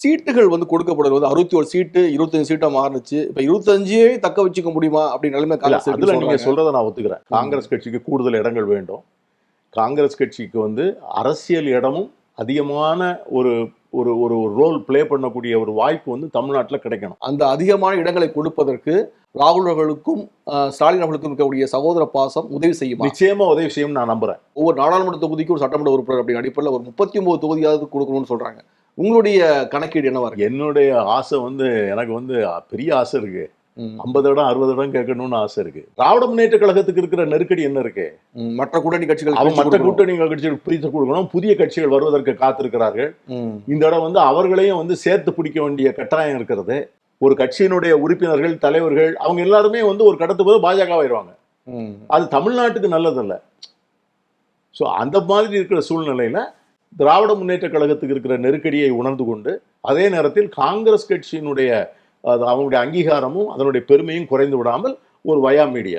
சீட்டுகள் வந்து கொடுக்கப்படுவது 61 சீட்டு 25 சீட்டா மாறுச்சு. இப்ப 25 தக்க வச்சுக்க முடியுமா அப்படி நிலைமை காங்கிரஸ் அதுல நீங்க சொல்றாங்க. சொல்றதை நான் ஒத்துக்கிறேன். காங்கிரஸ் கட்சிக்கு கூடுதல் இடங்கள் வேண்டும். காங்கிரஸ் கட்சிக்கு வந்து அரசியல் இடமும் அதிகமான ஒரு ஒரு ஒரு ரோல் பிளே பண்ணக்கூடிய ஒரு வாய்ப்பு வந்து தமிழ்நாட்டில் கிடைக்கணும். அந்த அதிகமான இடங்களை கொடுப்பதற்கு ராகுல் அவர்களுக்கும் ஸ்டாலின் அவர்களுக்கும் இருக்கக்கூடிய சகோதர பாசம் உதவி செய்யுமா? நிச்சயமா உதவி செய்யும் நான் நம்புறேன். ஒவ்வொரு நாடாளுமன்ற தொகுதிக்கும் ஒரு சட்டமன்ற உறுப்பினர் அப்படி அடிப்படையில் ஒரு 39 தொகுதியாவது கொடுக்கணும்னு சொல்றாங்க. உங்களுடைய கணக்கீடு என்னவா இருக்கு? என்னுடைய ஆசை வந்து எனக்கு வந்து பெரிய ஆசை இருக்கு. 50 இடம் 60 இடம் கேட்கணும்னு ஆசை இருக்கு. திராவிட முன்னேற்ற கழகத்துக்கு இருக்கிற நெருக்கடி என்ன இருக்கு? மற்ற கூட்டணி கட்சிகள் மற்ற கூட்டணி கட்சிகள் பிரித்து கொடுக்கணும். புதிய கட்சிகள் வருவதற்கு காத்திருக்கிறார்கள். இந்த இடம் வந்து அவர்களையும் வந்து சேர்த்து பிடிக்க வேண்டிய கட்டாயம் இருக்கிறது. ஒரு கட்சியினுடைய உறுப்பினர்கள் தலைவர்கள் அவங்க எல்லாருமே வந்து ஒரு கடத்துக்கு போது பாஜகவாயிருவாங்க. அது தமிழ்நாட்டுக்கு நல்லதல்ல. ஸோ அந்த மாதிரி இருக்கிற சூழ்நிலையில திராவிட முன்னேற்ற கழகத்துக்கு இருக்கிற நெருக்கடியை உணர்ந்து கொண்டு அதே நேரத்தில் காங்கிரஸ் கட்சியினுடைய அவங்களுடைய அங்கீகாரமும் அதனுடைய பெருமையும் குறைந்து விடாமல் ஒரு வயா மீடியா